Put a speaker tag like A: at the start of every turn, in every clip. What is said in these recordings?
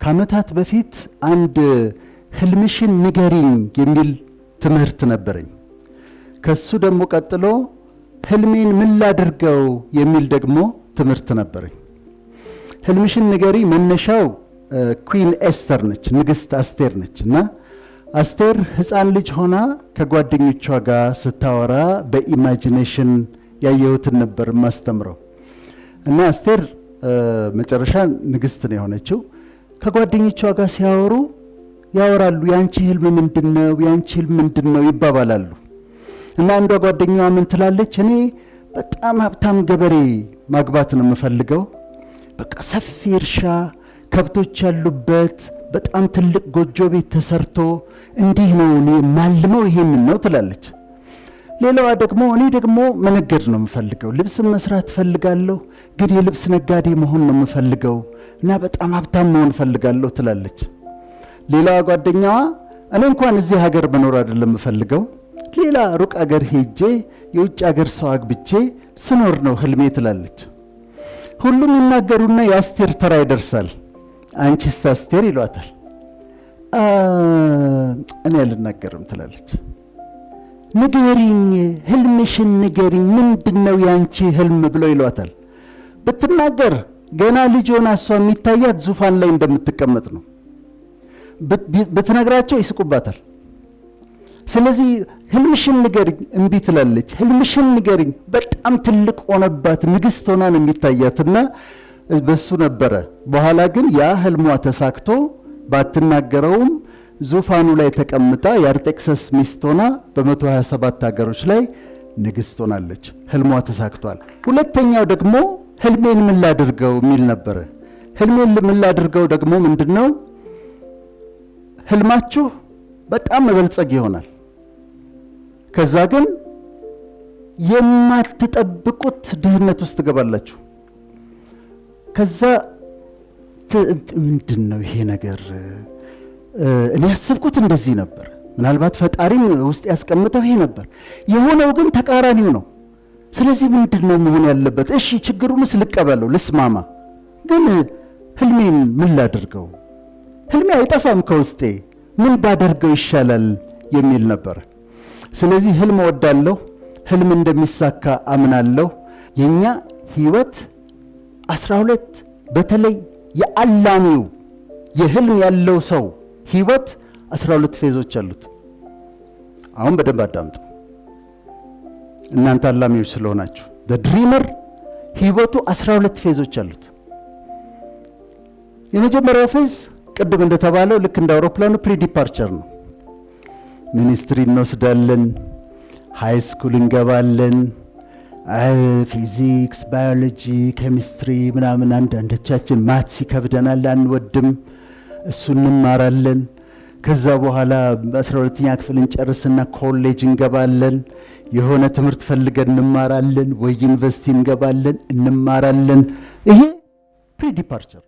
A: ከዓመታት በፊት አንድ ህልምሽን ንገሪኝ የሚል ትምህርት ነበረኝ። ከሱ ደግሞ ቀጥሎ ህልሜን ምን ላድርገው የሚል ደግሞ ትምህርት ነበረኝ። ህልምሽን ንገሪ መነሻው ኩዊን ኤስተር ነች፣ ንግስት አስቴር ነች። እና አስቴር ህፃን ልጅ ሆና ከጓደኞቿ ጋር ስታወራ በኢማጂኔሽን ያየሁትን ነበር ማስተምረው። እና አስቴር መጨረሻ ንግስት ነው የሆነችው። ከጓደኞቿ ጋር ሲያወሩ ያወራሉ፣ ያንቺ ህልም ምንድነው? ያንቺ ህልም ምንድነው ይባባላሉ። እና አንዷ ጓደኛዋ ምን ትላለች? እኔ በጣም ሀብታም ገበሬ ማግባት ነው የምፈልገው። በቃ ሰፊ እርሻ፣ ከብቶች ያሉበት በጣም ትልቅ ጎጆ ቤት ተሰርቶ እንዲህ ነው እኔ ማልመው፣ ይሄንን ነው ትላለች። ሌላዋ ደግሞ እኔ ደግሞ መነገድ ነው የምፈልገው፣ ልብስ መስራት ፈልጋለሁ፣ ግን የልብስ ነጋዴ መሆን ነው የምፈልገው እና በጣም ሀብታም መሆን ፈልጋለሁ ትላለች። ሌላዋ ጓደኛዋ እኔ እንኳን እዚህ ሀገር መኖር አይደለም የምፈልገው፣ ሌላ ሩቅ ሀገር ሄጄ የውጭ ሀገር ሰው አግብቼ ስኖር ነው ህልሜ ትላለች። ሁሉም ይናገሩና የአስቴር ተራ ይደርሳል። አንቺስ አስቴር ይሏታል። እኔ አልናገርም ትላለች። ንገሪኝ፣ ህልምሽን ንገሪኝ፣ ምንድነው ያንቺ ህልም ብለው ይሏታል። ብትናገር ገና ልጅ ሆና እሷ የሚታያት ዙፋን ላይ እንደምትቀመጥ ነው። ብትነግራቸው ይስቁባታል። ስለዚህ ህልምሽን ንገሪኝ እምቢ ትላለች። ህልምሽን ንገሪኝ በጣም ትልቅ ሆነባት፣ ንግስት ሆና ነው የሚታያትና በሱ ነበረ። በኋላ ግን ያ ህልሟ ተሳክቶ ባትናገረውም ዙፋኑ ላይ ተቀምጣ የአርጤክሰስ ሚስት ሆና በ127 ሀገሮች ላይ ንግስት ሆናለች። ህልሟ ተሳክቷል። ሁለተኛው ደግሞ ህልሜን ምን ላድርገው የሚል ነበረ። ህልሜን ምን ላድርገው ደግሞ ምንድነው? ህልማችሁ በጣም መበልጸግ ይሆናል። ከዛ ግን የማትጠብቁት ድህነት ውስጥ ትገባላችሁ። ከዛ ምንድነው ይሄ ነገር? እኔ ያሰብኩት እንደዚህ ነበር፣ ምናልባት ፈጣሪም ውስጥ ያስቀምጠው ይሄ ነበር፣ የሆነው ግን ተቃራኒው ነው። ስለዚህ ምንድነው መሆን ያለበት? እሺ ችግሩንስ ልቀበለው፣ ልስማማ፣ ግን ህልሜን ምን ላድርገው? ህልሜ አይጠፋም ከውስጤ፣ ምን ባደርገው ይሻላል የሚል ነበር። ስለዚህ ህልም ወዳለሁ፣ ህልም እንደሚሳካ አምናለሁ። የኛ ህይወት 12 በተለይ የአላሚው የህልም ያለው ሰው ህይወት 12 ፌዞች አሉት። አሁን በደንብ አዳምጡ እናንተ አላሚዎች ስለሆናችሁ። ድሪመር ህይወቱ 12 ፌዞች አሉት። የመጀመሪያው ፌዝ ቅድም እንደተባለው ልክ እንደ አውሮፕላኑ ፕሪ ዲፓርቸር ነው። ሚኒስትሪ እንወስዳለን፣ ሃይ ስኩል እንገባለን፣ ፊዚክስ፣ ባዮሎጂ፣ ኬሚስትሪ ምናምን። አንዳንዶቻችን ማትስ ይከብደናል አንወድም፣ እሱ እንማራለን። ከዛ በኋላ 12ኛ ክፍል እንጨርስና ኮሌጅ እንገባለን፣ የሆነ ትምህርት ፈልገን እንማራለን፣ ወይ ዩኒቨርሲቲ እንገባለን እንማራለን። ይሄ ፕሪ ዲፓርቸር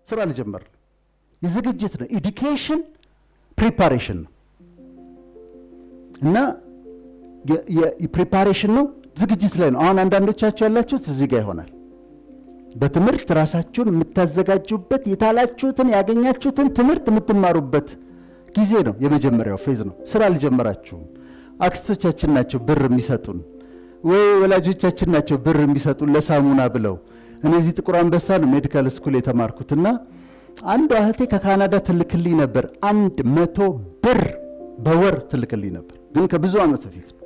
A: ስራ ልጀመር ነው፣ የዝግጅት ነው። ኤዱኬሽን ፕሪፓሬሽን ነው እና የፕሪፓሬሽን ነው፣ ዝግጅት ላይ ነው። አሁን አንዳንዶቻችሁ ያላችሁት እዚህ ጋር ይሆናል። በትምህርት ራሳችሁን የምታዘጋጁበት፣ የታላችሁትን ያገኛችሁትን ትምህርት የምትማሩበት ጊዜ ነው። የመጀመሪያው ፌዝ ነው። ስራ አልጀመራችሁም። አክስቶቻችን ናቸው ብር የሚሰጡን፣ ወይ ወላጆቻችን ናቸው ብር የሚሰጡን ለሳሙና ብለው። እነዚህ ጥቁር አንበሳ ነው ሜዲካል ስኩል የተማርኩትና አንዷ እህቴ ከካናዳ ትልክልኝ ነበር 100 ብር በወር ትልክልኝ ነበር፣ ግን ከብዙ ዓመት በፊት ነው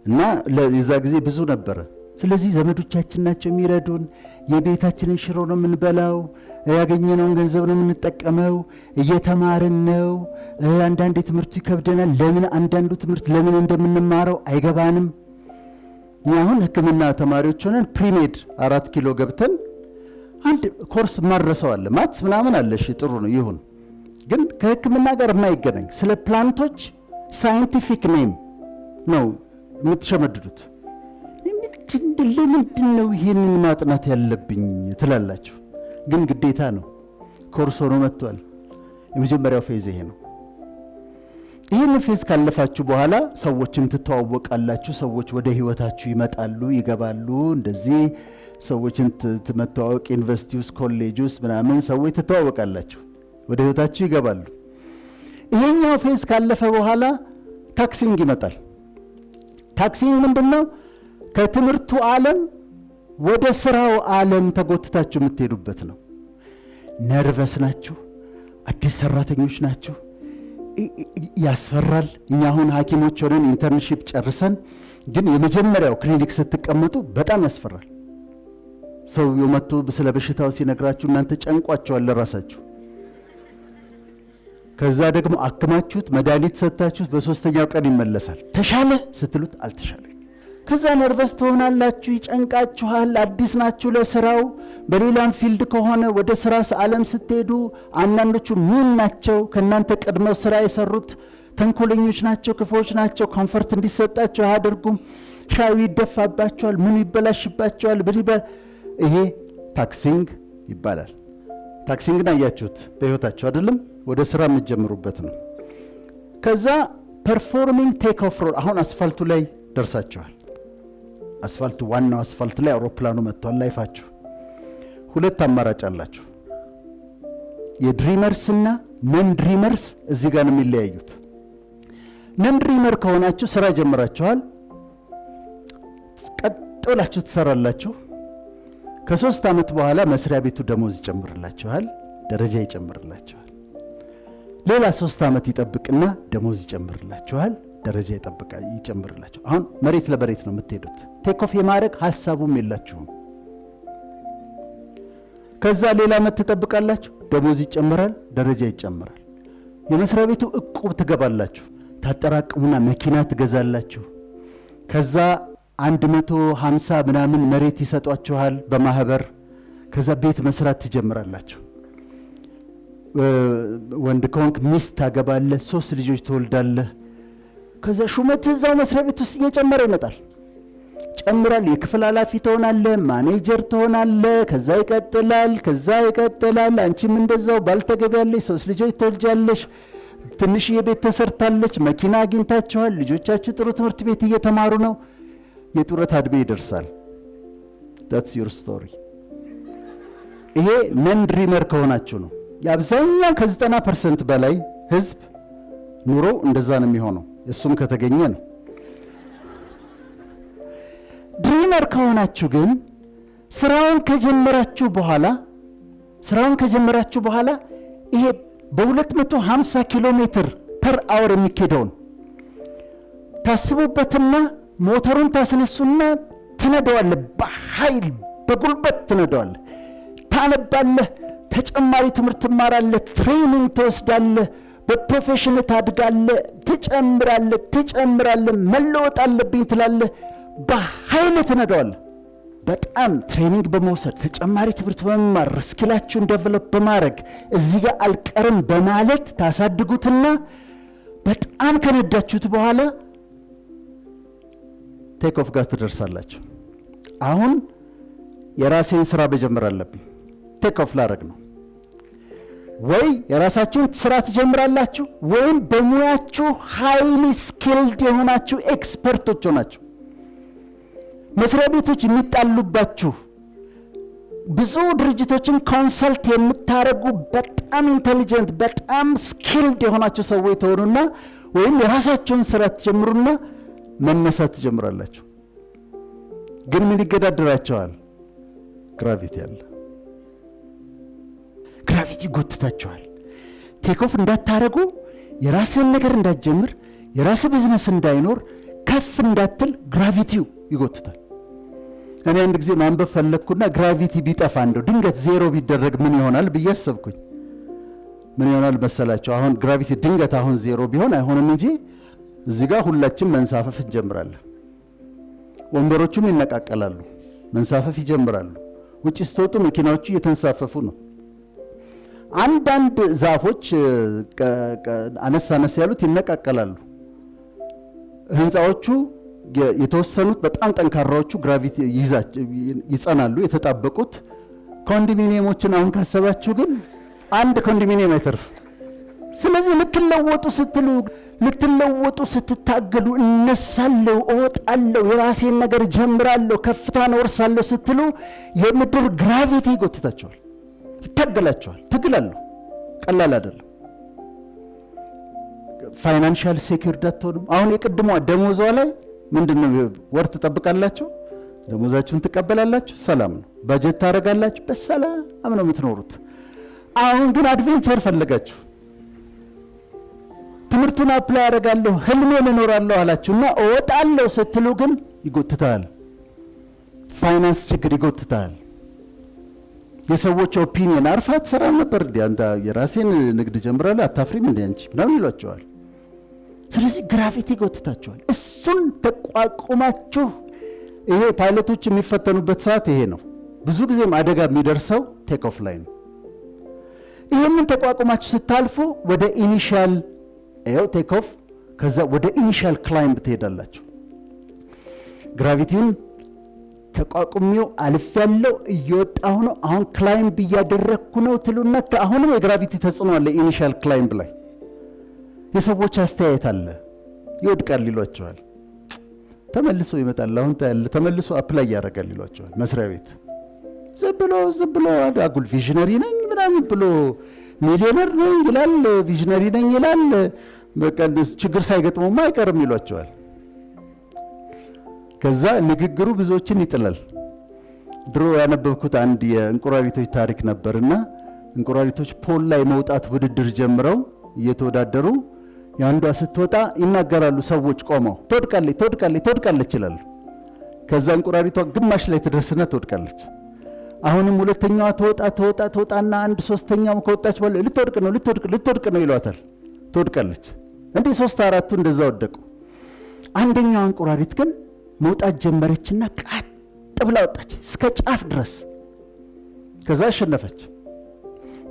A: እና ለዛ ጊዜ ብዙ ነበረ። ስለዚህ ዘመዶቻችን ናቸው የሚረዱን። የቤታችንን ሽሮ ነው የምንበላው፣ ያገኘነውን ገንዘብ ነው የምንጠቀመው፣ እየተማርን ነው። አንዳንድ ትምህርቱ ይከብደናል። ለምን አንዳንዱ ትምህርት ለምን እንደምንማረው አይገባንም። አሁን ሕክምና ተማሪዎች ሆነን ፕሪሜድ 4 ኪሎ ገብተን አንድ ኮርስ ማድረሰው አለ፣ ማትስ ምናምን አለ። እሺ ጥሩ ነው ይሁን፣ ግን ከሕክምና ጋር የማይገናኝ ስለ ፕላንቶች ሳይንቲፊክ ኔም ነው የምትሸመድዱት። ለምንድን ነው ይሄንን ማጥናት ያለብኝ ትላላችሁ፣ ግን ግዴታ ነው። ኮርስ ሆኖ መጥቷል። የመጀመሪያው ፌዝ ይሄ ነው። ይህን ፌዝ ካለፋችሁ በኋላ ሰዎችን ትተዋወቃላችሁ። ሰዎች ወደ ህይወታችሁ ይመጣሉ፣ ይገባሉ። እንደዚህ ሰዎችን ተመተዋወቅ ዩኒቨርሲቲ ውስጥ ኮሌጅ ውስጥ ምናምን ሰዎች ተተዋወቃላችሁ፣ ወደ ህይወታችሁ ይገባሉ። ይሄኛው ፌዝ ካለፈ በኋላ ታክሲንግ ይመጣል። ታክሲንግ ምንድነው? ከትምህርቱ ዓለም ወደ ስራው ዓለም ተጎትታችሁ የምትሄዱበት ነው። ነርቨስ ናችሁ፣ አዲስ ሰራተኞች ናችሁ፣ ያስፈራል። እኛ አሁን ሐኪሞች ሆነን ኢንተርንሺፕ ጨርሰን ግን የመጀመሪያው ክሊኒክ ስትቀመጡ በጣም ያስፈራል። ሰው መጥቶ ስለ በሽታው ሲነግራችሁ እናንተ ጨንቋቸዋል ለራሳችሁ። ከዛ ደግሞ አክማችሁት መድኃኒት ሰጥታችሁት በሶስተኛው ቀን ይመለሳል። ተሻለ ስትሉት አልተሻለ። ከዛ ነርቨስ ትሆናላችሁ፣ ይጨንቃችኋል። አዲስ ናችሁ ለስራው። በሌላም ፊልድ ከሆነ ወደ ስራ ዓለም ስትሄዱ አንዳንዶቹ ምን ናቸው? ከእናንተ ቀድመው ስራ የሰሩት ተንኮለኞች ናቸው፣ ክፉዎች ናቸው። ኮንፈርት እንዲሰጣቸው አያደርጉም። ሻዩ ይደፋባቸዋል፣ ምን ይበላሽባቸዋል። ይሄ ታክሲንግ ይባላል። ታክሲንግን አያችሁት በህይወታችሁ አይደለም? ወደ ስራ የምትጀምሩበት ነው። ከዛ ፐርፎርሚንግ ቴክ ኦፍ ሮድ። አሁን አስፋልቱ ላይ ደርሳችኋል። አስፋልቱ ዋናው አስፋልት ላይ አውሮፕላኑ መጥቷል። ላይፋችሁ ሁለት አማራጭ አላችሁ። የድሪመርስ እና ነን ድሪመርስ እዚህ ጋር ነው የሚለያዩት። ነን ድሪመር ከሆናችሁ ስራ ጀምራችኋል። ቀጥ ብላችሁ ትሰራላችሁ። ከ3 ዓመት በኋላ መስሪያ ቤቱ ደሞዝ ይጨምርላችኋል፣ ደረጃ ይጨምርላችኋል። ሌላ 3 ዓመት ይጠብቅና ደሞዝ ይጨምርላችኋል፣ ደረጃ ይጨምርላችኋል። አሁን መሬት ለመሬት ነው የምትሄዱት። ቴክ ኦፍ የማድረግ ሐሳቡም የላችሁም። ከዛ ሌላ ዓመት ትጠብቃላችሁ፣ ደሞዝ ይጨምራል፣ ደረጃ ይጨምራል። የመስሪያ ቤቱ እቁብ ትገባላችሁ፣ ታጠራቅሙና መኪና ትገዛላችሁ። ከዛ 150 ምናምን መሬት ይሰጧችኋል በማህበር። ከዛ ቤት መስራት ትጀምራላችሁ። ወንድ ከሆንክ ሚስት ታገባለህ፣ 3 ልጆች ትወልዳለህ። ከዛ ሹመት እዛው መስሪያ ቤት ውስጥ እየጨመረ ይመጣል። ጨምራል። የክፍል ኃላፊ ትሆናለህ፣ ማኔጀር ትሆናለህ። ከዛ ይቀጥላል። አንቺም እንደዛው ባልተገቢያለሽ፣ 3 ልጆች ትወልጃለሽ። ትንሽዬ ቤት ተሰርታለች፣ መኪና አግኝታችኋል። ልጆቻችሁ ጥሩ ትምህርት ቤት እየተማሩ ነው። የጡረታ ዕድሜ ይደርሳል። that's your story። ይሄ ነን ድሪመር ከሆናችሁ ነው። የአብዛኛው ከ90% በላይ ህዝብ ኑሮ እንደዛ ነው የሚሆነው። እሱም ከተገኘ ነው። ድሪመር ከሆናችሁ ግን ስራውን ከጀመራችሁ በኋላ ይሄ በ250 ኪሎ ሜትር ፐር አወር የሚኬደውን ታስቡበትና ሞተሩን ታስነሱና ትነደዋለህ። በኃይል በጉልበት ትነደዋለህ። ታነባለህ፣ ተጨማሪ ትምህርት ትማራለህ፣ ትሬኒንግ ትወስዳለህ፣ በፕሮፌሽን ታድጋለህ፣ ትጨምራለህ፣ መለወጥ አለብኝ ትላለህ። በኃይል ትነደዋለህ። በጣም ትሬኒንግ በመውሰድ ተጨማሪ ትምህርት በመማር ስኪላችሁን ዴቨሎፕ በማድረግ እዚህ ጋር አልቀርም በማለት ታሳድጉትና በጣም ከነዳችሁት በኋላ ቴክ ኦፍ ጋር ትደርሳላችሁ። አሁን የራሴን ስራ መጀመር አለብኝ፣ ቴክ ኦፍ ላደርግ ነው። ወይ የራሳችሁን ስራ ትጀምራላችሁ፣ ወይም በሙያችሁ ሃይሊ ስኪልድ የሆናችሁ ኤክስፐርቶች ሆናችሁ መስሪያ ቤቶች የሚጣሉባችሁ ብዙ ድርጅቶችን ኮንሰልት የምታረጉ በጣም ኢንቴሊጀንት በጣም ስኪልድ የሆናችሁ ሰዎች ተሆኑና ወይም የራሳችሁን ስራ ትጀምሩና መነሳት ትጀምራላችሁ። ግን ምን ይገዳደራቸዋል? ግራቪቲ አለ። ግራቪቲ ጎትታችኋል። ቴክ ኦፍ እንዳታረጉ፣ የራስን ነገር እንዳትጀምር፣ የራስ ቢዝነስ እንዳይኖር፣ ከፍ እንዳትል ግራቪቲው ይጎትታል። እኔ አንድ ጊዜ ማንበብ ፈለግኩና ግራቪቲ ቢጠፋ እንደው ድንገት ዜሮ ቢደረግ ምን ይሆናል ብዬ አሰብኩኝ። ምን ይሆናል መሰላችሁ? አሁን ግራቪቲ ድንገት አሁን ዜሮ ቢሆን አይሆንም እንጂ እዚህ ጋር ሁላችን መንሳፈፍ እንጀምራለን። ወንበሮቹም ይነቃቀላሉ፣ መንሳፈፍ ይጀምራሉ። ውጭ ስትወጡ መኪናዎቹ እየተንሳፈፉ ነው። አንዳንድ ዛፎች አነስ ያሉት ይነቃቀላሉ። ህንፃዎቹ የተወሰኑት በጣም ጠንካራዎቹ ግራቪቲ ይጸናሉ፣ የተጣበቁት። ኮንዶሚኒየሞችን አሁን ካሰባችሁ ግን አንድ ኮንዶሚኒየም አይተርፍ። ስለዚህ ልትለወጡ ስትሉ ልትለወጡ ስትታገሉ እነሳለሁ፣ እወጣለሁ፣ የራሴን ነገር ጀምራለሁ፣ ከፍታን ወርሳለሁ ስትሉ የምድር ግራቪቲ ይጎትታቸዋል፣ ይታገላቸዋል። ትግላለሁ ቀላል አይደለም። ፋይናንሻል ሴኩሪቲ አትሆኑም። አሁን የቅድሟ ደሞዟ ላይ ምንድነው ወር ትጠብቃላችሁ፣ ደሞዛችሁን ትቀበላላችሁ፣ ሰላም ነው። በጀት ታረጋላችሁ፣ በሰላም ነው የምትኖሩት። አሁን ግን አድቬንቸር ፈለጋችሁ። ትምህርቱን አፕላይ አደርጋለሁ፣ ህልሜን እኖራለሁ አላችሁና እወጣለሁ ስትሉ ግን ይጎትታል። ፋይናንስ ችግር ይጎትታል። የሰዎች ኦፒኒየን አርፋ ትሰራም ነበር እንዴ አንተ የራሴን ንግድ ጀምራለህ አታፍሪም እንዴ አንቺ ምናምን ይሏቸዋል። ስለዚህ ግራቪቲ ይጎትታቸዋል። እሱን ተቋቁማችሁ ይሄ ፓይለቶች የሚፈተኑበት ሰዓት ይሄ ነው። ብዙ ጊዜም አደጋ የሚደርሰው ቴክ ኦፍ ላይ ነው። ይሄንን ተቋቁማችሁ ስታልፉ ወደ ኢኒሻል ይሄው ቴክ ኦፍ ከዛ ወደ ኢኒሻል ክላይምብ ትሄዳላችሁ። ግራቪቲውን ተቋቁሜው አልፍ ያለው እየወጣሁ ነው፣ አሁን ክላይምብ እያደረግኩ ነው ትሉና አሁንም የግራቪቲ ተጽዕኖ አለ ኢኒሻል ክላይምብ ላይ። የሰዎች አስተያየት አለ፣ ይወድቃል ይሏቸዋል። ተመልሶ ይመጣል፣ አሁን ተመልሶ አፕላይ ያደርጋል ይሏቸዋል። መስሪያ ቤት ዝም ብሎ አጉል ቪዥነሪ ነኝ ምናምን ብሎ ሚሊዮነር ነኝ ይላል፣ ቪዥነሪ ነኝ ይላል፣ በቃ ችግር ሳይገጥመውማ አይቀርም ይሏቸዋል። ከዛ ንግግሩ ብዙዎችን ይጥላል። ድሮ ያነበብኩት አንድ የእንቁራሪቶች ታሪክ ነበርና እንቁራሪቶች ፖል ላይ መውጣት ውድድር ጀምረው እየተወዳደሩ ያንዷ ስትወጣ ይናገራሉ ሰዎች ቆመው ትወድቃለች ይላሉ። ከዛ እንቁራሪቷ ግማሽ ላይ ትደርስና ትወድቃለች። አሁንም ሁለተኛዋ ተወጣና አንድ ሶስተኛው ከወጣች በኋላ ልትወድቅ ነው ይሏታል። ትወድቃለች። እንዴ 3-4ቱ እንደዛ ወደቁ። አንደኛዋ እንቁራሪት ግን መውጣት ጀመረችና ቀጥ ብላ ወጣች እስከ ጫፍ ድረስ። ከዛ አሸነፈች።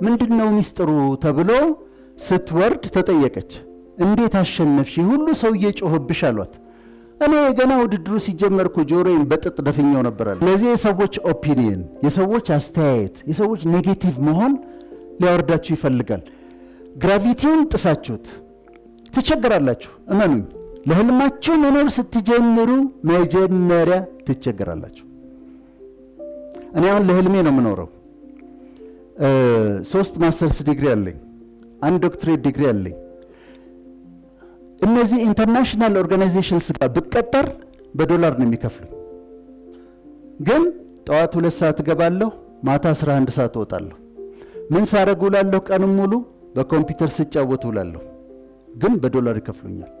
A: ምንድነው ሚስጥሩ ተብሎ ስትወርድ ተጠየቀች። እንዴት አሸነፍሽ? ሁሉ ሰው እየጮህብሽ አሏት። እኔ ገና ውድድሩ ሲጀመር እኮ ጆሮዬን በጥጥ ደፍኛው ነበር አለ። ለዚህ የሰዎች ኦፒኒየን፣ የሰዎች አስተያየት፣ የሰዎች ኔጌቲቭ መሆን ሊያወርዳችሁ ይፈልጋል። ግራቪቲውን ጥሳችሁት ትቸገራላችሁ። እመኑኝ፣ ለህልማችሁ መኖር ስትጀምሩ መጀመሪያ ትቸገራላችሁ። እኔ አሁን ለህልሜ ነው የምኖረው። 3 ማስተርስ ዲግሪ አለኝ፣ 1 ዶክትሬት ዲግሪ አለኝ። እነዚህ ኢንተርናሽናል ኦርጋናይዜሽንስ ጋር ብቀጠር በዶላር ነው የሚከፍሉኝ። ግን ጠዋት 2 ሰዓት እገባለሁ፣ ማታ 11 ሰዓት እወጣለሁ። ምን ሳረግ ውላለሁ? ቀኑን ሙሉ በኮምፒውተር ስጫወት ውላለሁ። ግን በዶላር ይከፍሉኛል።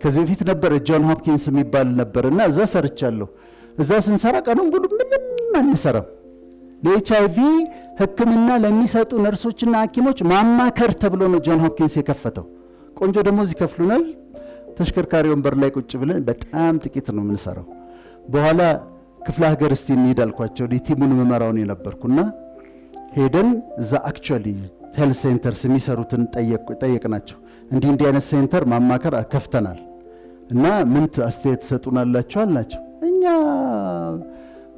A: ከዚህ በፊት ነበር ጆን ሆፕኪንስ የሚባል ነበርና እዛ ሰርቻለሁ። እዛ ስንሰራ ቀኑን ሙሉ ምንም አንሰራም። ለኤችአይቪ ሕክምና ለሚሰጡ ነርሶችና ሐኪሞች ማማከር ተብሎ ነው ጆን ሆፕኪንስ የከፈተው። ቆንጆ ደሞዝ ይከፍሉናል። ተሽከርካሪ ወንበር ላይ ቁጭ ብለን በጣም ጥቂት ነው የምንሰራው። በኋላ ክፍለ ሀገር እስቲ እንሂድ አልኳቸው። ቲሙን መመራውን የነበርኩና ሄደን እዛ አክቹዋሊ ሄልት ሴንተርስ የሚሰሩትን ጠየቅናቸው። እንዲህ አይነት ሴንተር ማማከር ከፍተናል እና ምን አስተያየት ትሰጡናላችሁ አልናቸው። እኛ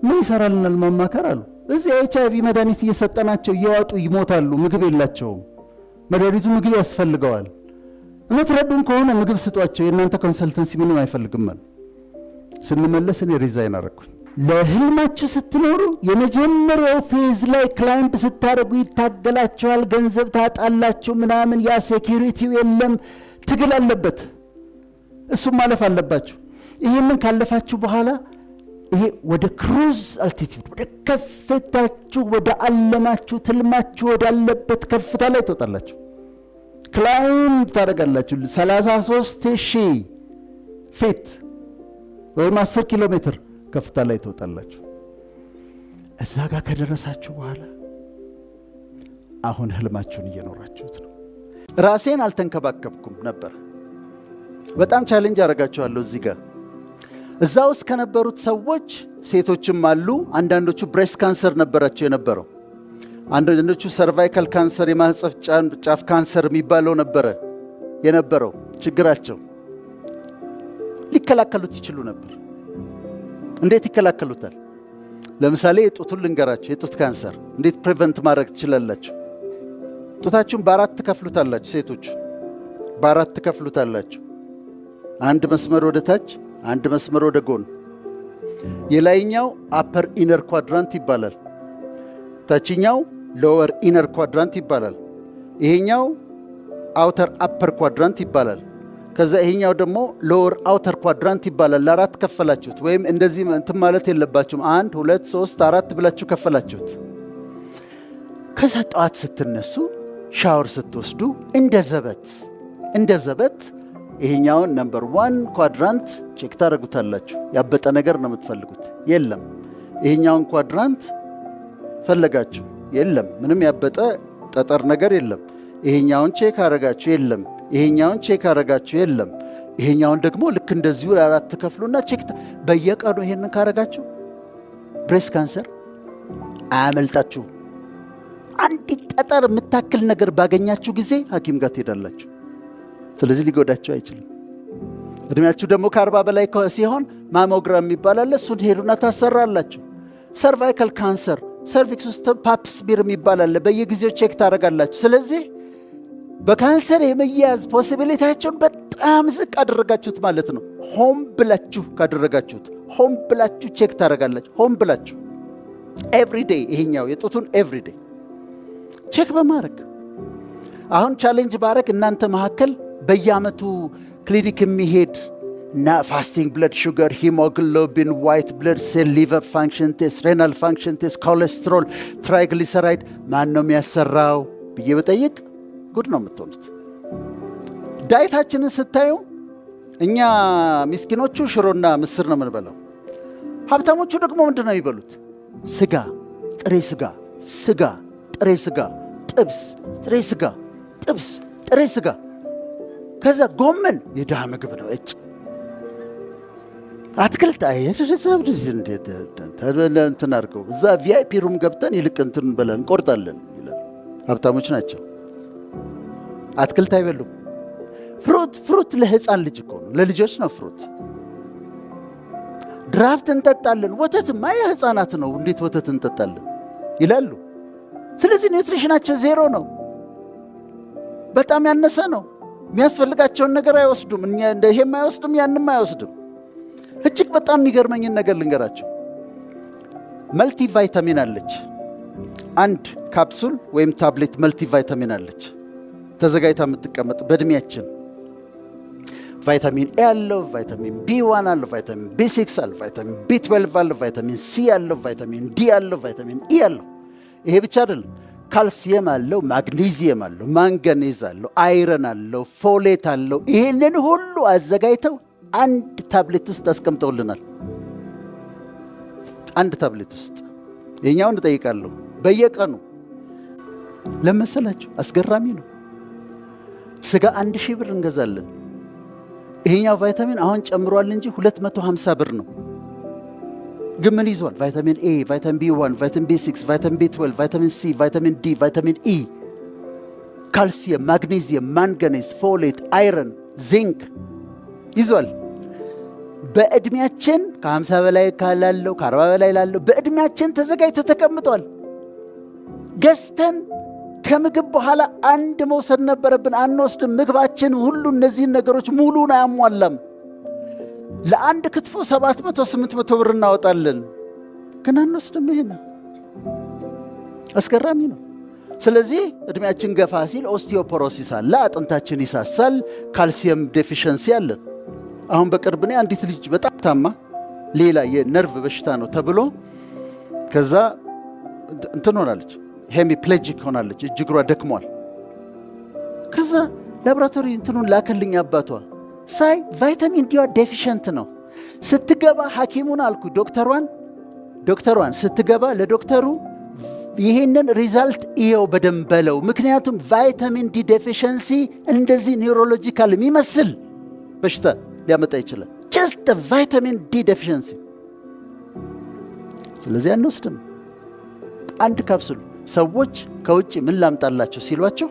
A: ምን ይሰራልናል ማማከር አሉ። እዚህ ኤችአይቪ መድኃኒት እየሰጠናቸው እየዋጡ ይሞታሉ። ምግብ የላቸውም። መድኃኒቱ ምግብ ያስፈልገዋል። እምትረዱን ከሆነ ምግብ ስጧቸው፣ የእናንተ ኮንሰልተንሲ ምንም አይፈልግም አሉ። ስንመለስ እኔ ሪዛይን አደረኩኝ። ለህልማችሁ ስትኖሩ የመጀመሪያው ፌዝ ላይ ክላይምብ ስታደርጉ ይታገላችኋል፣ ገንዘብ ታጣላችሁ ምናምን፣ ያ ሴኩሪቲው የለም፣ ትግል አለበት። እሱም ማለፍ አለባችሁ። ይህንን ካለፋችሁ በኋላ ይሄ ወደ ክሩዝ አልቲቲዩድ፣ ወደ ከፍታችሁ፣ ወደ አለማችሁ ትልማችሁ ወዳለበት ከፍታ ላይ ትወጣላችሁ። ክላይምብ ታደርጋላችሁ 33,000 ፊት ወይም 10 ኪሎ ሜትር ከፍታ ላይ ትወጣላችሁ። እዛ ጋር ከደረሳችሁ በኋላ አሁን ህልማችሁን እየኖራችሁት ነው። ራሴን አልተንከባከብኩም ነበር። በጣም ቻሌንጅ አደርጋቸዋለሁ። እዚህ ጋር እዛ ውስጥ ከነበሩት ሰዎች ሴቶችም አሉ። አንዳንዶቹ ብሬስት ካንሰር ነበራቸው የነበረው፣ አንዳንዶቹ ሰርቫይካል ካንሰር የማህጸፍ ጫፍ ካንሰር የሚባለው ነበረ የነበረው ችግራቸው። ሊከላከሉት ይችሉ ነበር። እንዴት ይከላከሉታል? ለምሳሌ የጡቱን ልንገራችሁ። የጡት ካንሰር እንዴት ፕሪቨንት ማድረግ ትችላላችሁ? ጡታችሁን በ4 ትከፍሉታላችሁ። ሴቶች በአራት ትከፍሉታላችሁ። አንድ መስመር ወደ ታች፣ አንድ መስመር ወደ ጎን። የላይኛው አፐር ኢነር ኳድራንት ይባላል። ታችኛው ሎወር ኢነር ኳድራንት ይባላል። ይሄኛው አውተር አፐር ኳድራንት ይባላል። ከዛ ይሄኛው ደግሞ ሎወር አውተር ኳድራንት ይባላል። ለአራት ከፈላችሁት። ወይም እንደዚህ እንትን ማለት የለባችሁም። 1 2 3 4 ብላችሁ ከፈላችሁት። ከዛ ጠዋት ስትነሱ ሻወር ስትወስዱ እንደ ዘበት ይሄኛውን ነምበር 1 ኳድራንት ቼክ ታደርጉታላችሁ። ያበጠ ነገር ነው የምትፈልጉት፣ የለም። ይሄኛውን ኳድራንት ፈለጋችሁ፣ የለም። ምንም ያበጠ ጠጠር ነገር የለም። ይሄኛውን ቼክ አረጋችሁ፣ የለም። ይሄኛውን ቼክ አረጋችሁ፣ የለም። ይሄኛውን ደግሞ ልክ እንደዚሁ ለአራት ከፍሉና ቼክ። በየቀኑ ይሄንን ካረጋችሁ ብሬስት ካንሰር አያመልጣችሁ። አንዲት ጠጠር የምታክል ነገር ባገኛችሁ ጊዜ ሐኪም ጋር ትሄዳላችሁ። ስለዚህ ሊጎዳችሁ አይችልም። እድሜያችሁ ደግሞ ከ40 በላይ ሲሆን ማሞግራም ይባላል። እሱን ሄዱና ታሰራላችሁ። ሰርቫይካል ካንሰር፣ ሰርቪክስ ውስጥ ፓፕስሚር ይባላል። በየጊዜው ቼክ ታደርጋላችሁ። ስለዚህ በካንሰር የመያዝ ፖሲቢሊቲያቸውን በጣም ዝቅ አደረጋችሁት ማለት ነው። ሆም ብላችሁ ካደረጋችሁት፣ ሆም ብላችሁ ቼክ ታደርጋላችሁ። ሆም ብላችሁ ኤቭሪዴይ፣ ይሄኛው የጡቱን ኤቭሪዴይ ቼክ በማድረግ አሁን ቻሌንጅ ባረግ እናንተ መካከል በየአመቱ ክሊኒክ የሚሄድ እና ፋስቲንግ ብለድ ሹገር፣ ሂሞግሎቢን፣ ዋይት ብለድ ሴል፣ ሊቨር ፋንክሽን ቴስት፣ ሬናል ፋንክሽን ቴስት፣ ኮሌስትሮል፣ ትራይግሊሰራይድ ማን ነው የሚያሰራው ብዬ በጠይቅ ጉድ ነው የምትሆኑት። ዳይታችንን ስታዩ እኛ ሚስኪኖቹ ሽሮና ምስር ነው የምንበላው። ሀብታሞቹ ደግሞ ምንድን ነው የሚበሉት? ስጋ፣ ጥሬ ስጋ፣ ስጋ፣ ጥሬ ስጋ፣ ጥብስ፣ ጥሬ ስጋ፣ ጥብስ፣ ጥሬ ስጋ። ከዛ ጎመን የድሃ ምግብ ነው። አትክልት እንትን አድርገው እዛ ቪአይፒ ሩም ገብተን ይልቅ እንትን በለን እንቆርጣለን ይላል። ሀብታሞች ናቸው። አትክልት አይበሉም። ፍሩት ለህፃን ልጅ እኮ ነው፣ ለልጆች ነው ፍሩት። ድራፍት እንጠጣለን። ወተትማ የህፃናት ነው፣ እንዴት ወተት እንጠጣለን ይላሉ። ስለዚህ ኒውትሪሽናቸው ዜሮ ነው፣ በጣም ያነሰ ነው። የሚያስፈልጋቸውን ነገር አይወስዱም። ይሄም አይወስድም፣ ያንም አይወስድም። እጅግ በጣም የሚገርመኝን ነገር ልንገራቸው። መልቲ ቫይታሚን አለች። አንድ ካፕሱል ወይም ታብሌት መልቲ ቫይታሚን አለች ተዘጋጅታ የምትቀመጥ በእድሜያችን። ቫይታሚን ኤ አለው፣ ቫይታሚን ቢ1 አለው፣ ቫይታሚን ቢ6 አለው፣ ቫይታሚን ቢ12 አለው፣ ቫይታሚን ሲ አለው፣ ቫይታሚን ዲ አለው፣ ቫይታሚን ኢ አለው። ይሄ ብቻ አይደለም፣ ካልሲየም አለው፣ ማግኒዚየም አለው፣ ማንጋኔዝ አለው፣ አይረን አለው፣ ፎሌት አለው። ይሄንን ሁሉ አዘጋጅተው አንድ ታብሌት ውስጥ አስቀምጠውልናል። አንድ ታብሌት ውስጥ የኛውን እጠይቃለሁ በየቀኑ ለመሰላችሁ አስገራሚ ነው። ስጋ 1000 ብር እንገዛለን። ይሄኛው ቫይታሚን አሁን ጨምሯል እንጂ 250 ብር ነው። ግን ምን ይዟል? ቫይታሚን ኤ፣ ቫይታሚን ቢ1፣ ቫይታሚን ቢ6፣ ቫይታሚን ቢ12፣ ቫይታሚን ሲ፣ ቫይታሚን ዲ፣ ቫይታሚን ኢ፣ ካልሲየም፣ ማግኔዚየም፣ ማንጋኔዝ፣ ፎሌት፣ አይረን፣ ዚንክ ይዟል። በእድሜያችን ከ50 በላይ ካላለው ከ40 በላይ ላለው በእድሜያችን ተዘጋጅቶ ተቀምጧል። ገዝተን ከምግብ በኋላ አንድ መውሰድ ነበረብን፣ አንወስድም። ምግባችን ሁሉ እነዚህን ነገሮች ሙሉን አያሟላም። ለአንድ ክትፎ 700-800 ብር እናወጣለን፣ ግን አንወስድም። ይሄ ነው አስገራሚ ነው። ስለዚህ እድሜያችን ገፋ ሲል ኦስቲዮፖሮሲስ አለ፣ አጥንታችን ይሳሳል፣ ካልሲየም ዴፊሽንሲ አለን። አሁን በቅርብ እኔ አንዲት ልጅ በጣም ታማ ሌላ የነርቭ በሽታ ነው ተብሎ ከዛ እንትን ሆናለች፣ ሄሚፕሌጂክ ሆናለች፣ እጅግሯ ደክሟል። ከዛ ላቦራቶሪ እንትኑን ላከልኝ አባቷ ሳይ ቫይታሚን ዲዋ ዴፊሽንት ነው። ስትገባ ሐኪሙን አልኩ ዶክተሯን ስትገባ ለዶክተሩ ይህንን ሪዛልት እየው በደንብ በለው፣ ምክንያቱም ቫይታሚን ዲ ዴፊሽንሲ እንደዚህ ኒውሮሎጂካል የሚመስል በሽታ ሊያመጣ ይችላል። ጀስት ቫይታሚን ዲ ዴፊሽንሲ። ስለዚህ አንወስድም። አንድ ካፕሱል ሰዎች ከውጭ ምን ላምጣላቸው ሲሏቸው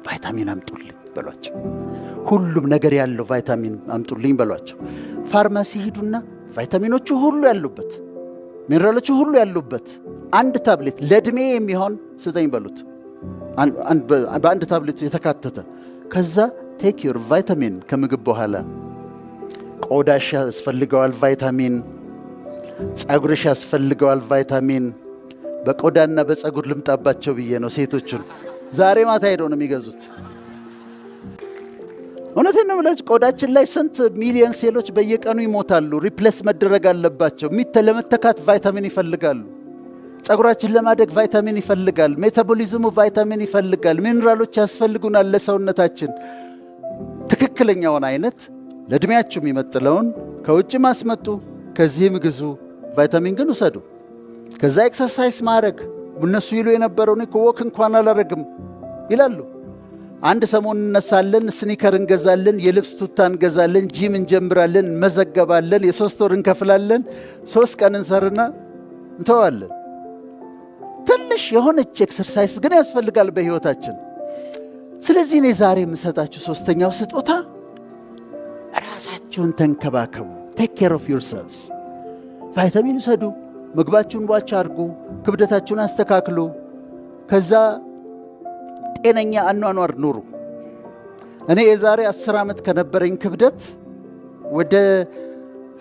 A: ቫይታሚን አምጡልኝ በሏቸው። ሁሉም ነገር ያለው ቫይታሚን አምጡልኝ በሏቸው። ፋርማሲ ሂዱና ቫይታሚኖቹ ሁሉ ያሉበት፣ ሚነራሎቹ ሁሉ ያሉበት አንድ ታብሌት ለእድሜ የሚሆን ስጠኝ በሉት። በአንድ ታብሌት የተካተተ። ከዛ ቴክ ዩር ቫይታሚን። ከምግብ በኋላ ቆዳሽ ያስፈልገዋል ቫይታሚን፣ ጸጉርሽ ያስፈልገዋል ቫይታሚን። በቆዳና በጸጉር ልምጣባቸው ብዬ ነው ሴቶቹን። ዛሬ ማታ ሄደው ነው የሚገዙት። እውነቴን ነው የምላችሁ። ቆዳችን ላይ ስንት ሚሊዮን ሴሎች በየቀኑ ይሞታሉ። ሪፕሌስ መደረግ አለባቸው። ለመተካት ቫይታሚን ይፈልጋሉ። ጸጉራችን ለማደግ ቫይታሚን ይፈልጋል። ሜታቦሊዝሙ ቫይታሚን ይፈልጋል። ሚነራሎች ያስፈልጉናል ለሰውነታችን። ትክክለኛውን አይነት ለእድሜያችሁ የሚመጥለውን ከውጭ ማስመጡ፣ ከዚህም ግዙ። ቫይታሚን ግን ውሰዱ። ከዛ ኤክሰርሳይዝ ማድረግ። እነሱ ይሉ የነበረው እኔ ወክ እንኳን አላረግም ይላሉ። አንድ ሰሞን እነሳለን፣ ስኒከር እንገዛለን፣ የልብስ ቱታ እንገዛለን፣ ጂም እንጀምራለን፣ እንመዘገባለን፣ የ3 ወር እንከፍላለን፣ 3 ቀን እንሰርና እንተዋለን። ትንሽ የሆነች ኤክሰርሳይዝ ግን ያስፈልጋል በሕይወታችን። ስለዚህ እኔ ዛሬ የምሰጣችሁ 3ኛው ስጦታ ራሳችሁን ተንከባከቡ። ቴክ ኬር ኦፍ ዮርሰልቭስ። ቫይታሚን ውሰዱ፣ ምግባችሁን ዋች አድርጉ፣ ክብደታችሁን አስተካክሉ። ከዛ ጤነኛ አኗኗር ኑሩ። እኔ የዛሬ 10 ዓመት ከነበረኝ ክብደት ወደ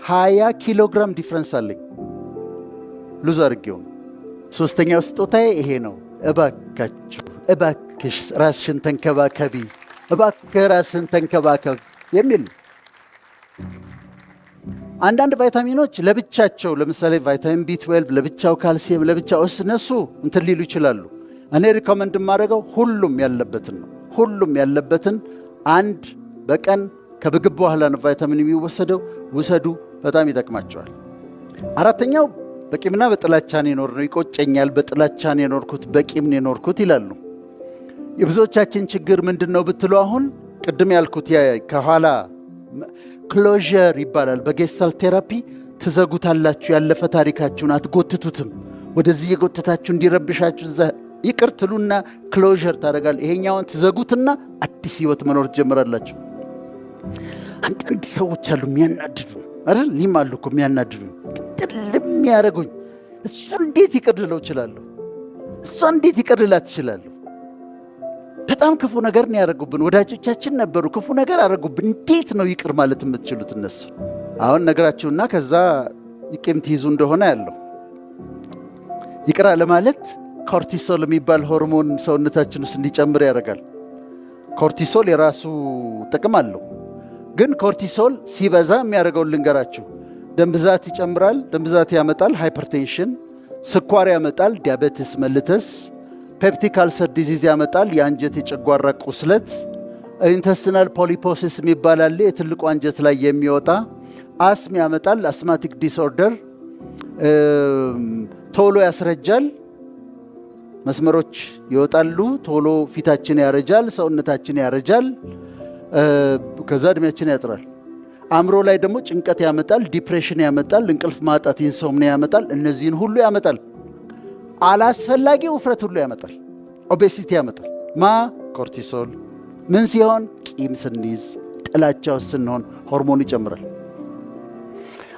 A: 20 ኪሎ ግራም ዲፍረንስ አለኝ። ሉዝ አድርጌው። 3ኛው ስጦታዬ ይሄ ነው። እባካችሁ፣ እባክሽ ራስሽን ተንከባከቢ፣ እባክህ ራስን ተንከባከብ የሚል። አንዳንድ ቫይታሚኖች ለብቻቸው፣ ለምሳሌ ቫይታሚን ቢ12 ለብቻው፣ ካልሲየም ለብቻው፣ እነሱ እንትን ሊሉ ይችላሉ። እኔ ሪኮመንድ የማደርገው ሁሉም ያለበትን ነው። ሁሉም ያለበትን አንድ በቀን ከምግብ በኋላ ነው ቫይታሚን የሚወሰደው። ውሰዱ፣ በጣም ይጠቅማቸዋል። 4ኛው በቂምና በጥላቻን የኖር ነው። ይቆጨኛል፣ በጥላቻን የኖርኩት በቂም የኖርኩት ይላሉ። የብዙዎቻችን ችግር ምንድን ነው ብትሉ፣ አሁን ቅድም ያልኩት ከኋላ ክሎዥር ይባላል። በጌስታልት ቴራፒ ትዘጉታላችሁ። ያለፈ ታሪካችሁን አትጎትቱትም። ወደዚህ የጎትታችሁ እንዲረብሻችሁ ይቅር ትሉና ክሎዥር ታደርጋል። ይሄኛውን ትዘጉትና አዲስ ህይወት መኖር ትጀምራላችሁ። አንዳንድ ሰዎች አሉ የሚያናድዱ አይደል? እኔም አሉ እኮ የሚያናድዱ ጥልም የሚያደርጉኝ። እሱ እንዴት ይቅር ልለው እችላለሁ? እሷ እንዴት ይቅር ልላት እችላለሁ? በጣም ክፉ ነገር ነው ያደረጉብን። ወዳጆቻችን ነበሩ፣ ክፉ ነገር አደረጉብን። እንዴት ነው ይቅር ማለት የምትችሉት? እነሱ አሁን ነገራችሁና ከዛ ቂም ትይዙ እንደሆነ ያለው ይቅር ለማለት ኮርቲሶል የሚባል ሆርሞን ሰውነታችን ውስጥ እንዲጨምር ያደርጋል። ኮርቲሶል የራሱ ጥቅም አለው። ግን ኮርቲሶል ሲበዛ የሚያደርገውን ልንገራችሁ። ደም ብዛት ይጨምራል። ደም ብዛት ያመጣል ሃይፐርቴንሽን፣ ስኳር ያመጣል ዲያቤቲስ መልተስ፣ ፔፕቲክ አልሰር ዲዚዝ ያመጣል የአንጀት የጨጓራ ቁስለት፣ ኢንተስቲናል ፖሊፖሲስ የሚባል አለ የትልቁ አንጀት ላይ የሚወጣ፣ አስም ያመጣል አስማቲክ ዲስኦርደር፣ ቶሎ ያስረጃል፣ መስመሮች ይወጣሉ፣ ቶሎ ፊታችን ያረጃል፣ ሰውነታችን ያረጃል፣ ከዛ እድሜያችን ያጥራል። አእምሮ ላይ ደግሞ ጭንቀት ያመጣል፣ ዲፕሬሽን ያመጣል፣ እንቅልፍ ማጣት ኢንሶምኒያ ያመጣል። እነዚህን ሁሉ ያመጣል። አላስፈላጊ ውፍረት ሁሉ ያመጣል። ኦቤሲቲ ያመጣል። ኮርቲሶል ምን ሲሆን? ቂም ስንይዝ፣ ጥላቻው ስንሆን ሆርሞኑ ይጨምራል።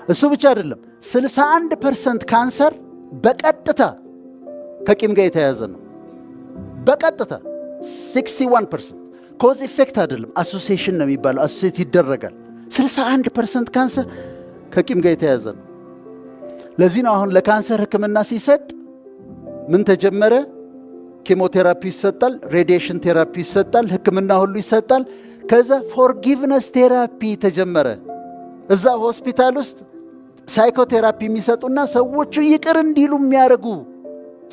A: እሱ ብቻ አይደለም፣ 61% ካንሰር በቀጥታ ከቂም ጋር የተያያዘ ነው። በቀጥታ 61% ኮዝ ኢፌክት አይደለም፣ አሶሲዬሽን ነው የሚባለው። አሶሲዬት ይደረጋል። 61% ካንሰር ከቂም ጋር የተያያዘ ነው። ለዚህ ነው አሁን ለካንሰር ሕክምና ሲሰጥ ምን ተጀመረ? ኬሞቴራፒ ይሰጣል፣ ሬዲዬሽን ቴራፒ ይሰጣል፣ ሕክምና ሁሉ ይሰጣል። ከዛ ፎርጊቭነስ ቴራፒ ተጀመረ። እዛ ሆስፒታል ውስጥ ሳይኮቴራፒ የሚሰጡና ሰዎቹ ይቅር እንዲሉ የሚያደርጉ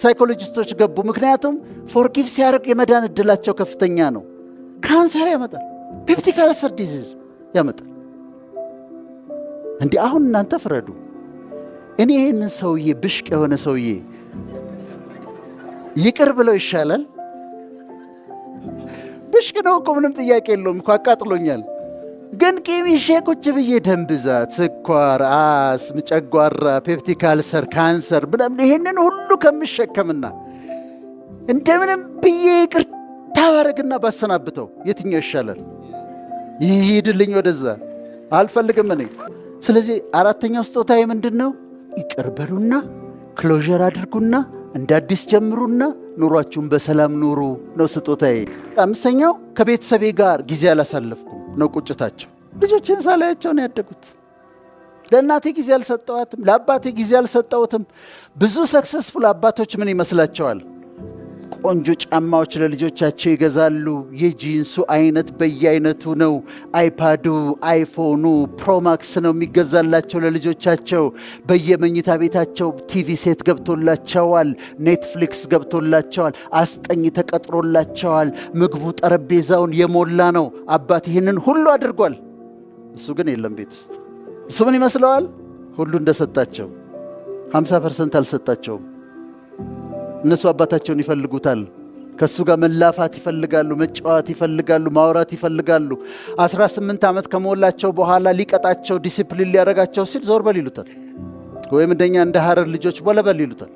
A: ሳይኮሎጂስቶች ገቡ። ምክንያቱም ፎርጊቭ ሲያደርግ የመዳን እድላቸው ከፍተኛ ነው። ካንሰር ያመጣል፣ ፔፕቲክ አልሰር ዲዚዝ ያመጣል። እንዲህ አሁን እናንተ ፍረዱ። እኔ ይህንን ሰውዬ ብሽቅ የሆነ ሰውዬ ይቅር ብለው ይሻላል? ብሽቅ ነው እኮ ምንም ጥያቄ የለውም እኮ አቃጥሎኛል። ግን ቂም ይዤ ቁጭ ብዬ ደም ብዛት፣ ስኳር፣ አስም፣ ጨጓራ፣ ፔፕቲክ አልሰር፣ ካንሰር ምናምን ይሄንን ሁሉ ከምሸከምና እንደምንም ብዬ ይቅርታ ባረግና ባሰናብተው የትኛው ይሻላል? ይሄድልኝ ወደዛ አልፈልግም እኔ። ስለዚህ 4ኛው ስጦታዬ ምንድን ነው? ይቅር በሉና ክሎዥር አድርጉና እንደ አዲስ ጀምሩና ኑሯችሁን በሰላም ኑሩ ነው ስጦታዬ። አምስተኛው ከቤተሰቤ ጋር ጊዜ አላሳለፍኩም ነው ቁጭታቸው። ልጆችን ሳላያቸው ነው ያደጉት። ለእናቴ ጊዜ አልሰጠዋትም፣ ለአባቴ ጊዜ አልሰጠውትም። ብዙ ሰክሰስፉል አባቶች ምን ይመስላቸዋል? ቆንጆ ጫማዎች ለልጆቻቸው ይገዛሉ። የጂንሱ አይነት በየአይነቱ ነው። አይፓዱ፣ አይፎኑ፣ ፕሮማክስ ነው የሚገዛላቸው ለልጆቻቸው። በየመኝታ ቤታቸው ቲቪ ሴት ገብቶላቸዋል፣ ኔትፍሊክስ ገብቶላቸዋል፣ አስጠኝ ተቀጥሮላቸዋል። ምግቡ ጠረጴዛውን የሞላ ነው። አባት ይህንን ሁሉ አድርጓል። እሱ ግን የለም ቤት ውስጥ። እሱ ምን ይመስለዋል? ሁሉ እንደሰጣቸው 50% አልሰጣቸውም። እነሱ አባታቸውን ይፈልጉታል። ከሱ ጋር መላፋት ይፈልጋሉ፣ መጫወት ይፈልጋሉ፣ ማውራት ይፈልጋሉ። 18 ዓመት ከሞላቸው በኋላ ሊቀጣቸው ዲሲፕሊን ሊያደርጋቸው ሲል ዞር በል ይሉታል። ወይም እንደኛ እንደ ሐረር ልጆች ወለበል ይሉታል።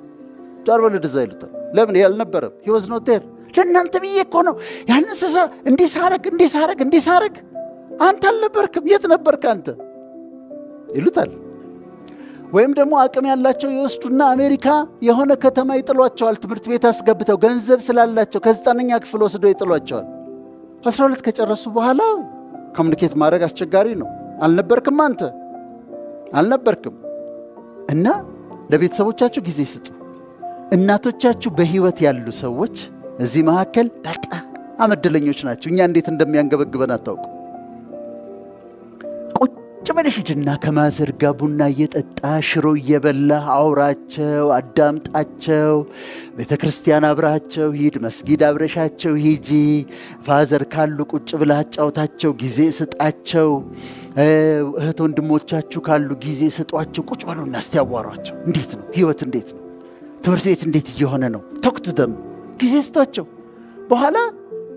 A: ዞር በል ወደዛ ይሉታል። ለምን ያልነበረም he was not there። ለእናንተ ብዬ እኮ ነው ያንን ስሰራ እንዲህ ሳረግ አንተ አልነበርክም፣ የት ነበርክ አንተ ይሉታል። ወይም ደግሞ አቅም ያላቸው ይወስዱና አሜሪካ የሆነ ከተማ ይጥሏቸዋል። ትምህርት ቤት አስገብተው ገንዘብ ስላላቸው ከ9ኛ ክፍል ወስደው ይጥሏቸዋል። 12 ከጨረሱ በኋላ ኮሙኒኬት ማድረግ አስቸጋሪ ነው። አልነበርክም አንተ አልነበርክም። እና ለቤተሰቦቻችሁ ጊዜ ስጡ። እናቶቻችሁ በህይወት ያሉ ሰዎች እዚህ መካከል በጣም እድለኞች ናቸው። እኛ እንዴት እንደሚያንገበግበን አታውቁ። ቁጭ ብለህ ሂድና ከማዘር ጋር ቡና እየጠጣ ሽሮ እየበላ አውራቸው፣ አዳምጣቸው። ቤተ ክርስቲያን አብራቸው ሂድ፣ መስጊድ አብረሻቸው ሂጂ። ፋዘር ካሉ ቁጭ ብለህ አጫውታቸው፣ ጊዜ ስጣቸው። እህት ወንድሞቻችሁ ካሉ ጊዜ ስጧቸው። ቁጭ በሉና እስቲ ያዋሯቸው። እንዴት ነው ህይወት? እንዴት ነው ትምህርት ቤት? እንዴት እየሆነ ነው? ቶክ ቱ ደም፣ ጊዜ ስጧቸው። በኋላ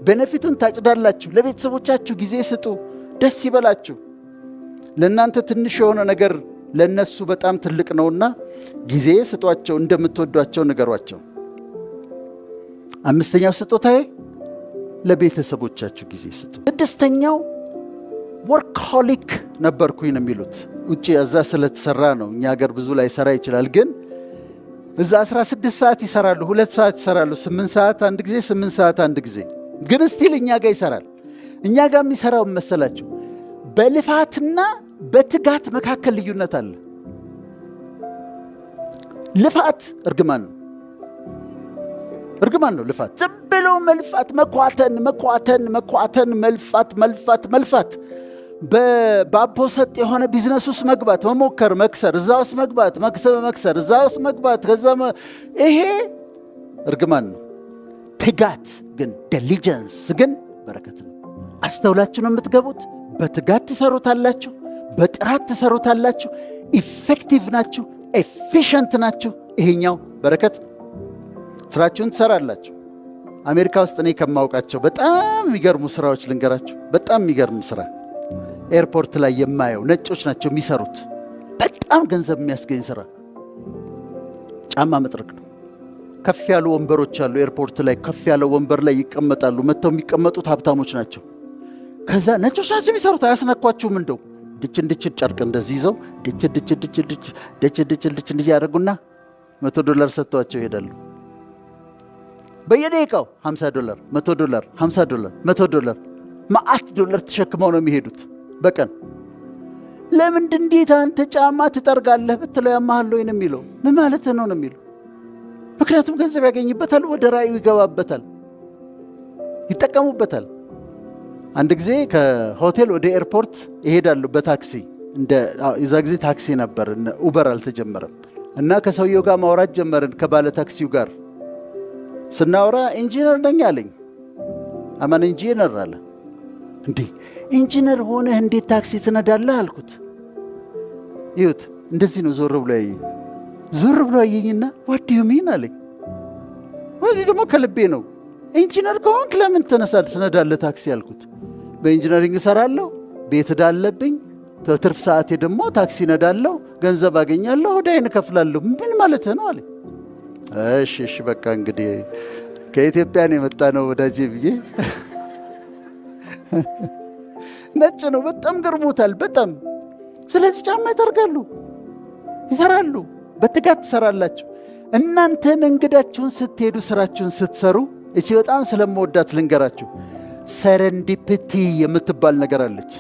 A: ቤኔፊቱን ታጭዳላችሁ። ለቤተሰቦቻችሁ ጊዜ ስጡ፣ ደስ ይበላችሁ። ለእናንተ ትንሽ የሆነ ነገር ለነሱ በጣም ትልቅ ነውና ጊዜ ስጧቸው፣ እንደምትወዷቸው ንገሯቸው። አምስተኛው ስጦታዬ ለቤተሰቦቻችሁ ጊዜ ስጡ። ስድስተኛው ወርክሆሊክ ነበርኩኝ ነው የሚሉት። ውጪ እዛ ስለተሰራ ነው። እኛ ሀገር ብዙ ላይ ሰራ ይችላል፣ ግን እዛ 16 ሰዓት ይሰራሉ፣ 2 ሰዓት ይሰራሉ፣ 8 ሰዓት አንድ ጊዜ፣ 8 ሰዓት አንድ ጊዜ። ግን ስቲል እኛ ጋር ይሰራል። እኛ ጋር የሚሰራው መሰላችሁ? በልፋትና በትጋት መካከል ልዩነት አለ። ልፋት እርግማን ነው። ልፋት ዝም ብሎ መልፋት፣ መኳተን፣ መልፋት። በአቦ ሰጥ የሆነ ቢዝነስ ውስጥ መግባት፣ መሞከር፣ መክሰር፣ እዛ ውስጥ መግባት፣ መክሰር፣ እዛ ውስጥ መግባት፣ ይሄ እርግማን ነው። ትጋት ግን ዲሊጀንስ ግን በረከት ነው። አስተውላችሁ ነው የምትገቡት። በትጋት ትሰሩታላችሁ፣ በጥራት ትሰሩታላችሁ። ኢፌክቲቭ ናችሁ፣ ኤፊሽንት ናችሁ። ይሄኛው በረከት። ስራችሁን ትሰራላችሁ። አሜሪካ ውስጥ እኔ ከማውቃቸው በጣም የሚገርሙ ስራዎች ልንገራችሁ። በጣም የሚገርም ስራ ኤርፖርት ላይ የማየው ነጮች ናቸው የሚሰሩት። በጣም ገንዘብ የሚያስገኝ ስራ ጫማ መጥረግ ነው። ከፍ ያሉ ወንበሮች አሉ ኤርፖርት ላይ። ከፍ ያለው ወንበር ላይ ይቀመጣሉ። መጥተው የሚቀመጡት ሀብታሞች ናቸው። ከዛ ነጮች ናቸው የሚሰሩት። አያስነኳችሁም? እንደው ድች ጨርቅ እንደዚህ ይዘው ድች ያደርጉና $100 ሰጥተዋቸው ይሄዳሉ። በየደቂቃው $50፣ $100፣ $50፣ $100 ማአት ዶላር ተሸክመው ነው የሚሄዱት በቀን። ለምንድን እንዴት አንተ ጫማ ትጠርጋለህ ብትለው ያማሃል ወይ ነው የሚለው። ምን ማለት ነው የሚለው። ምክንያቱም ገንዘብ ያገኝበታል፣ ወደ ራእዩ ይገባበታል፣ ይጠቀሙበታል። አንድ ጊዜ ከሆቴል ወደ ኤርፖርት ይሄዳሉ በታክሲ። የዛ ጊዜ ታክሲ ነበር፣ ኡበር አልተጀመረም። እና ከሰውየው ጋር ማውራት ጀመርን። ከባለ ታክሲው ጋር ስናወራ ኢንጂነር ነኝ አለኝ። አማን ኢንጂነር አለ። እንዴ ኢንጂነር ሆነህ እንዴት ታክሲ ትነዳለህ አልኩት። ይሁት እንደዚህ ነው ዞር ብሎ አየኝና what do you mean አለኝ። ወይ ደግሞ ከልቤ ነው። ኢንጂነር ከሆንክ ለምን ትነዳለህ ታክሲ አልኩት። በኢንጂነሪንግ እሰራለሁ፣ ቤት ዳለብኝ፣ ትርፍ ሰዓቴ ደግሞ ታክሲ ነዳለሁ፣ ገንዘብ አገኛለሁ፣ ወዳይን ከፍላለሁ። ምን ማለት ነው አለኝ። እሺ በቃ እንግዲህ ከኢትዮጵያ ነው የመጣ ነው ወዳጄ ብዬ። ነጭ ነው፣ በጣም ገርሞታል በጣም። ስለዚህ ጫማ ይጠርጋሉ፣ ይሰራሉ፣ በትጋት ትሰራላችሁ። እናንተ መንገዳችሁን ስትሄዱ ስራችሁን ስትሰሩ እቺ በጣም ስለምወዳት ልንገራችሁ። ሰረንዲፒቲ የምትባል ነገር አለች።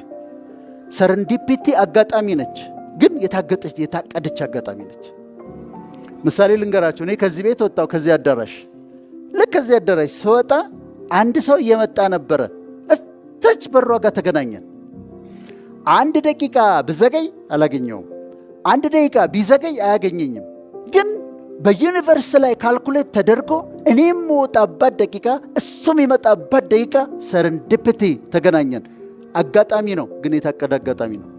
A: ሰረንዲፒቲ አጋጣሚ ነች፣ ግን የታቀደች አጋጣሚ ነች። ምሳሌ ልንገራችሁ። እኔ ከዚህ ቤት ወጣው፣ ከዚህ አዳራሽ ልክ ከዚህ አዳራሽ ስወጣ አንድ ሰው እየመጣ ነበረ። እተች በሯ ጋር ተገናኘን። 1 ደቂቃ ብዘገይ አላገኘውም፣ 1 ደቂቃ ቢዘገይ አያገኘኝም። ግን በዩኒቨርስ ላይ ካልኩሌት ተደርጎ እኔም ወጣባት ደቂቃ እሱም የመጣባት ደቂቃ ሰረንዲፒቲ ተገናኘን። አጋጣሚ ነው፣ ግን የታቀደ አጋጣሚ ነው።